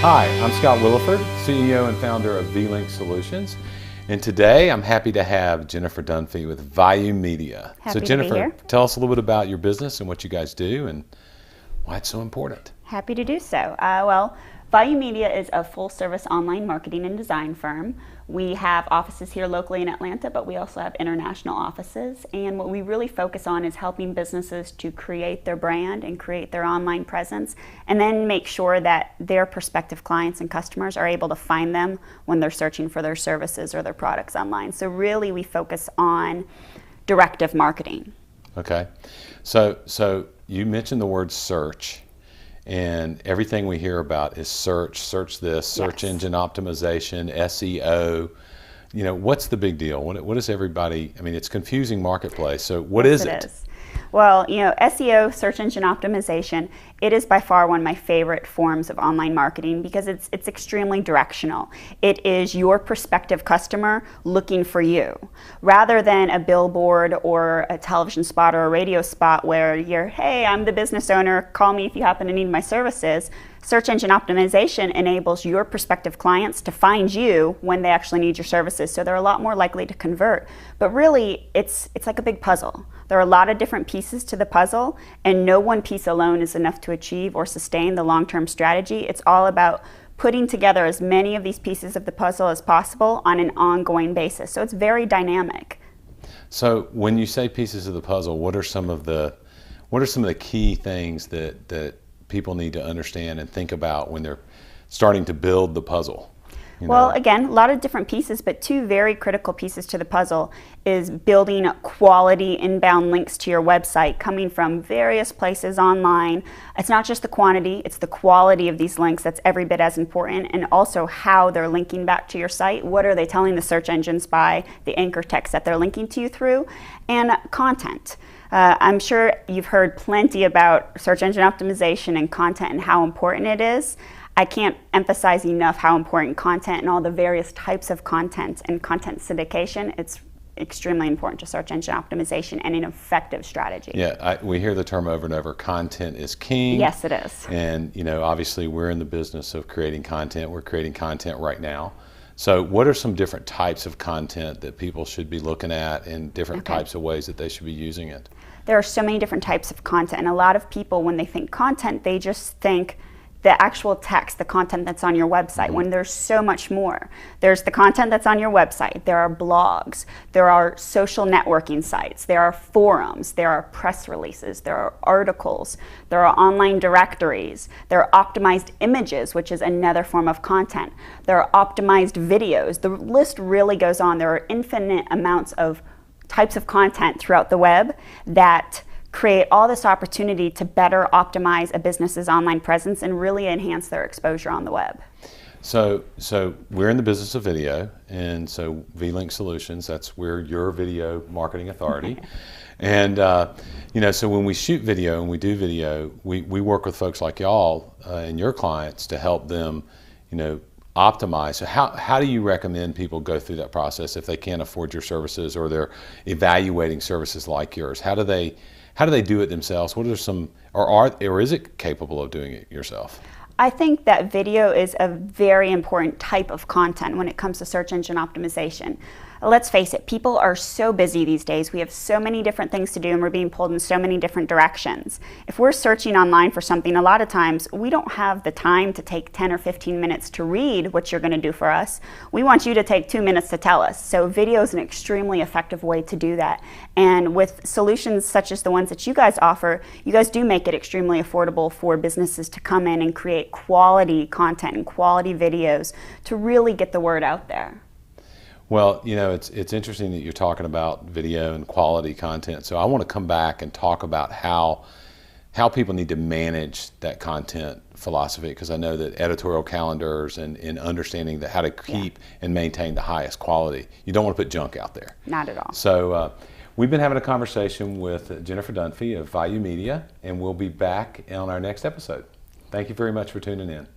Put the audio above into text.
Hi, I'm Scott Williford, CEO and founder of vLink Solutions. And today I'm happy to have Jennifer Dunphy with Vayu Media. Happy so Jennifer, to be here. Tell us a little bit about your business and what you guys do and why it's so important. Happy to do so. Well, Vayu Media is a full-service online marketing and design firm. We have offices here locally in Atlanta, but we also have international offices. And what we really focus on is helping businesses to create their brand and create their online presence, and then make sure that their prospective clients and customers are able to find them when they're searching for their services or their products online. So really, we focus on directive marketing. Okay, so you mentioned the word search. And everything we hear about is search this, search engine optimization, SEO. You know, what's the big deal? What is everybody, I mean, it's confusing marketplace. So what is it? Well, you know, SEO, search engine optimization, it is by far one of my favorite forms of online marketing because it's extremely directional. It is your prospective customer looking for you, rather than a billboard or a television spot or a radio spot where you're, hey, I'm the business owner, call me if you happen to need my services. Search engine optimization enables your prospective clients to find you when they actually need your services, so they're a lot more likely to convert. But really, it's like a big puzzle. There are a lot of different pieces to the puzzle, and no one piece alone is enough to achieve or sustain the long-term strategy. It's all about putting together as many of these pieces of the puzzle as possible on an ongoing basis. So it's very dynamic. So when you say pieces of the puzzle, what are some of the key things that people need to understand and think about when they're starting to build the puzzle? Well, again, a lot of different pieces, but two very critical pieces to the puzzle is building quality inbound links to your website coming from various places online. It's not just the quantity, it's the quality of these links that's every bit as important, and also how they're linking back to your site. What are they telling the search engines by the anchor text that they're linking to you through? And content. I'm sure you've heard plenty about search engine optimization and content and how important it is. I can't emphasize enough how important content and all the various types of content and content syndication, it's extremely important to search engine optimization and an effective strategy. Yeah, we hear the term over and over, content is king. Yes, it is. And you know, obviously we're in the business of creating content. We're creating content right now. So what are some different types of content that people should be looking at and different types of ways that they should be using it? There are so many different types of content, and a lot of people, when they think content, they just think the actual text, the content that's on your website, when there's so much more. There's the content that's on your website, there are blogs, there are social networking sites, there are forums, there are press releases, there are articles, there are online directories, there are optimized images, which is another form of content. There are optimized videos. The list really goes on. There are infinite amounts of types of content throughout the web that create all this opportunity to better optimize a business's online presence and really enhance their exposure on the web. So we're in the business of video, and so vLink Solutions, that's where your video marketing authority. And you know, so when we shoot video and we do video, we work with folks like y'all and your clients to help them, you know, optimize. So how do you recommend people go through that process if they can't afford your services or they're evaluating services like yours? How do they do it themselves? What are some, or is it capable of doing it yourself? I think that video is a very important type of content when it comes to search engine optimization. Let's face it, people are so busy these days. We have so many different things to do and we're being pulled in so many different directions. If we're searching online for something, a lot of times we don't have the time to take 10 or 15 minutes to read what you're going to do for us. We want you to take 2 minutes to tell us. So video is an extremely effective way to do that. And with solutions such as the ones that you guys offer, you guys do make it extremely affordable for businesses to come in and create quality content and quality videos to really get the word out there. Well, you know, it's interesting that you're talking about video and quality content. So I want to come back and talk about how people need to manage that content philosophy, because I know that editorial calendars and understanding that how to keep and maintain the highest quality. You don't want to put junk out there. Not at all. So we've been having a conversation with Jennifer Dunphy of Vayu Media, and we'll be back on our next episode. Thank you very much for tuning in.